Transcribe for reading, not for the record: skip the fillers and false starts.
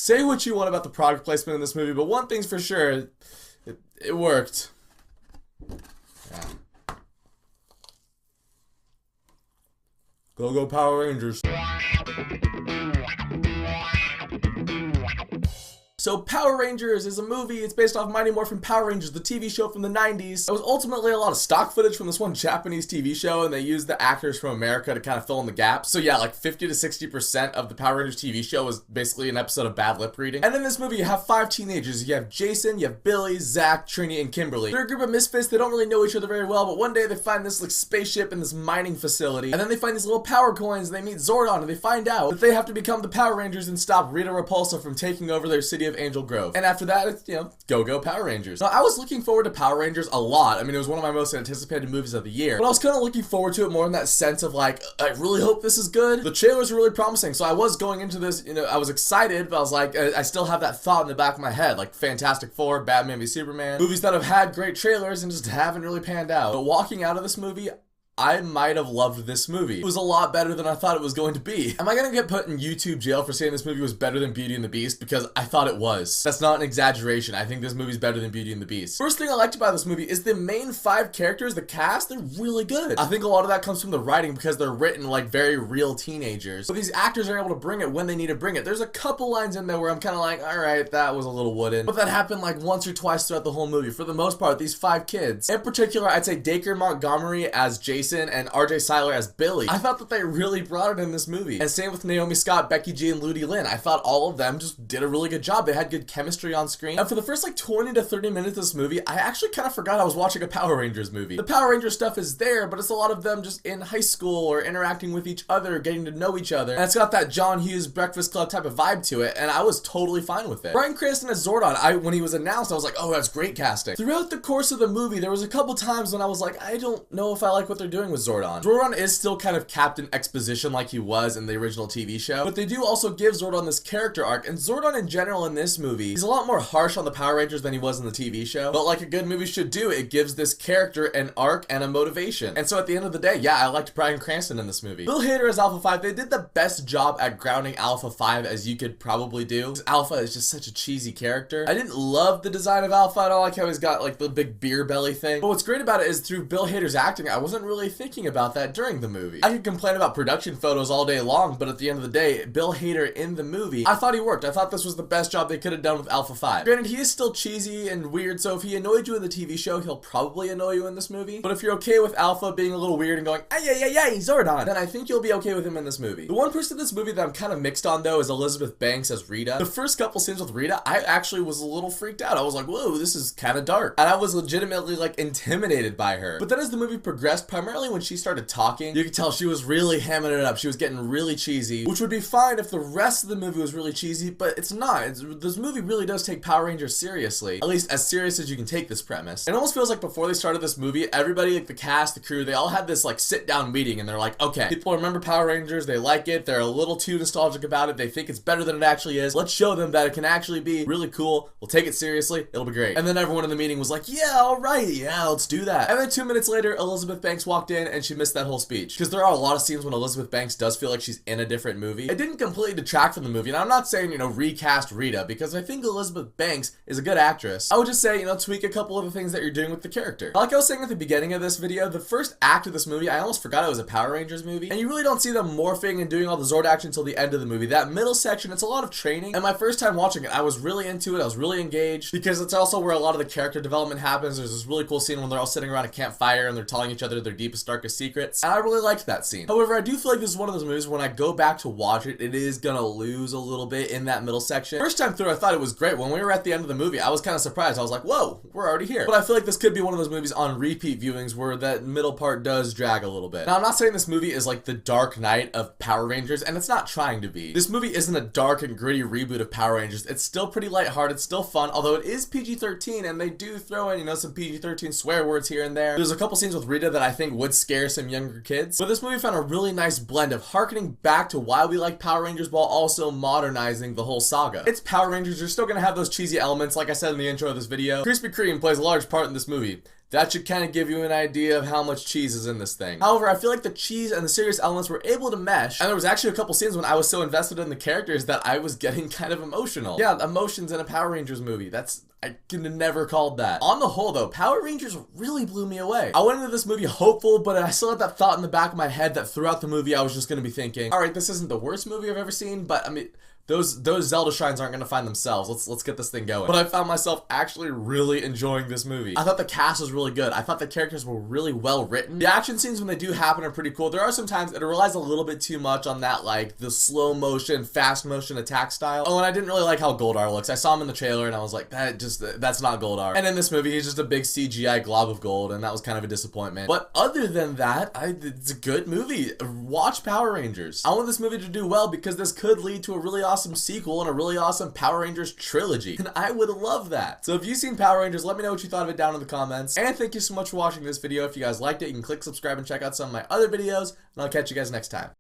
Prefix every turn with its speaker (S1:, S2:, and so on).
S1: Say what you want about the product placement in this movie, but one thing's for sure, it worked. Yeah. Go Power Rangers. So Power Rangers is a movie. It's based off Mighty Morphin Power Rangers, the TV show from the 90s. It was ultimately a lot of stock footage from this one Japanese TV show, and they used the actors from America to kind of fill in the gaps. So yeah, like 50 to 60% of the Power Rangers TV show was basically an episode of bad lip reading. And in this movie, you have 5 teenagers. You have Jason, you have Billy, Zach, Trini, and Kimberly. They're a group of misfits. They don't really know each other very well, but one day they find this like spaceship in this mining facility, and then they find these little power coins, and they meet Zordon, and they find out that they have to become the Power Rangers and stop Rita Repulsa from taking over their city of Angel Grove. And after that, it's, go Power Rangers. Now, I was looking forward to Power Rangers a lot. I mean, it was one of my most anticipated movies of the year. But I was kind of looking forward to it more in that sense of like, I really hope this is good. The trailers were really promising, so I was going into this, I was excited, but I was like, I still have that thought in the back of my head, like Fantastic Four, Batman v Superman, movies that have had great trailers and just haven't really panned out. But walking out of this movie, I might have loved this movie. It was a lot better than I thought it was going to be. Am I gonna get put in YouTube jail for saying this movie was better than Beauty and the Beast? Because I thought it was. That's not an exaggeration. I think this movie's better than Beauty and the Beast. First thing I liked about this movie is the main 5 characters, the cast, they're really good. I think a lot of that comes from the writing because they're written like very real teenagers. But these actors are able to bring it when they need to bring it. There's a couple lines in there where I'm kind of like, alright, that was a little wooden. But that happened like once or twice throughout the whole movie. For the most part, these 5 kids. In particular, I'd say Dacre Montgomery as Jason and RJ Seiler as Billy. I thought that they really brought it in this movie. And same with Naomi Scott, Becky G, and Ludi Lin. I thought all of them just did a really good job. They had good chemistry on screen. And for the first like 20 to 30 minutes of this movie, I actually kind of forgot I was watching a Power Rangers movie. The Power Rangers stuff is there, but it's a lot of them just in high school or interacting with each other, getting to know each other. And it's got that John Hughes Breakfast Club type of vibe to it, and I was totally fine with it. Bryan Cranston as Zordon, when he was announced, I was like, oh, that's great casting. Throughout the course of the movie, there was a couple times when I was like, I don't know if I like what they're doing with Zordon. Zordon is still kind of Captain Exposition like he was in the original TV show, but they do also give Zordon this character arc, and Zordon in general in this movie, he's a lot more harsh on the Power Rangers than he was in the TV show, but like a good movie should do, it gives this character an arc and a motivation. And so at the end of the day, yeah, I liked Bryan Cranston in this movie. Bill Hader as Alpha 5, they did the best job at grounding Alpha 5 as you could probably do. Alpha is just such a cheesy character. I didn't love the design of Alpha. I don't like how he's got like the big beer belly thing, but what's great about it is through Bill Hader's acting, I wasn't really thinking about that during the movie. I could complain about production photos all day long, but at the end of the day, Bill Hader in the movie, I thought he worked. I thought this was the best job they could have done with Alpha 5. Granted, he is still cheesy and weird, so if he annoyed you in the TV show, he'll probably annoy you in this movie. But if you're okay with Alpha being a little weird and going, ay, Zordon, then I think you'll be okay with him in this movie. The one person in this movie that I'm kind of mixed on, though, is Elizabeth Banks as Rita. The first couple scenes with Rita, I actually was a little freaked out. I was like, whoa, this is kind of dark. And I was legitimately, like, intimidated by her. But then as the movie progressed, primarily when she started talking, you could tell she was really hamming it up. She was getting really cheesy, which would be fine if the rest of the movie was really cheesy, but it's not. This movie really does take Power Rangers seriously, at least as serious as you can take this premise. It almost feels like before they started this movie, everybody, like the cast, the crew, they all had this like sit-down meeting, and they're like, okay, people remember Power Rangers, they like it, they're a little too nostalgic about it, they think it's better than it actually is. Let's show them that it can actually be really cool. We'll take it seriously. It'll be great. And then everyone in the meeting was like, yeah, all right, yeah, let's do that. And then 2 minutes later, Elizabeth Banks walked in and she missed that whole speech, because there are a lot of scenes when Elizabeth Banks does feel like she's in a different movie. It didn't completely detract from the movie, and I'm not saying, recast Rita, because I think Elizabeth Banks is a good actress. I would just say, tweak a couple of the things that you're doing with the character. Like I was saying at the beginning of this video, the first act of this movie, I almost forgot it was a Power Rangers movie, and you really don't see them morphing and doing all the Zord action until the end of the movie. That middle section, it's a lot of training, and my first time watching it, I was really into it, I was really engaged, because it's also where a lot of the character development happens. There's this really cool scene when they're all sitting around a campfire and they're telling each other their deepest, darkest secrets, and I really liked that scene. However, I do feel like this is one of those movies when I go back to watch it, it is gonna lose a little bit in that middle section. First time through, I thought it was great. When we were at the end of the movie, I was kind of surprised. I was like, whoa, we're already here. But I feel like this could be one of those movies on repeat viewings where that middle part does drag a little bit. Now, I'm not saying this movie is like the Dark Knight of Power Rangers, and it's not trying to be. This movie isn't a dark and gritty reboot of Power Rangers. It's still pretty lighthearted, still fun, although it is PG-13, and they do throw in, some PG-13 swear words here and there. There's a couple scenes with Rita that I think would scare some younger kids. But this movie found a really nice blend of harkening back to why we like Power Rangers while also modernizing the whole saga. It's Power Rangers, you're still gonna have those cheesy elements like I said in the intro of this video. Krispy Kreme plays a large part in this movie. That should kind of give you an idea of how much cheese is in this thing. However, I feel like the cheese and the serious elements were able to mesh, and there was actually a couple scenes when I was so invested in the characters that I was getting kind of emotional. Yeah, emotions in a Power Rangers movie. I could have never called that. On the whole though, Power Rangers really blew me away. I went into this movie hopeful, but I still had that thought in the back of my head that throughout the movie I was just gonna be thinking, alright, this isn't the worst movie I've ever seen, but I mean, those Zelda shrines aren't gonna find themselves. Let's get this thing going. But I found myself actually really enjoying this movie. I thought the cast was really good. I thought the characters were really well written. The action scenes when they do happen are pretty cool. There are some times it relies a little bit too much on that like the slow motion, fast motion attack style. Oh, and I didn't really like how Goldar looks. I saw him in the trailer and I was like, that's not Goldar. And in this movie, he's just a big CGI glob of gold, and that was kind of a disappointment. But other than that, it's a good movie. Watch Power Rangers. I want this movie to do well because this could lead to a really awesome sequel and a really awesome Power Rangers trilogy, and I would love that. So if you've seen Power Rangers, let me know what you thought of it down in the comments, and thank you so much for watching this video. If you guys liked it, you can click subscribe and check out some of my other videos, and I'll catch you guys next time.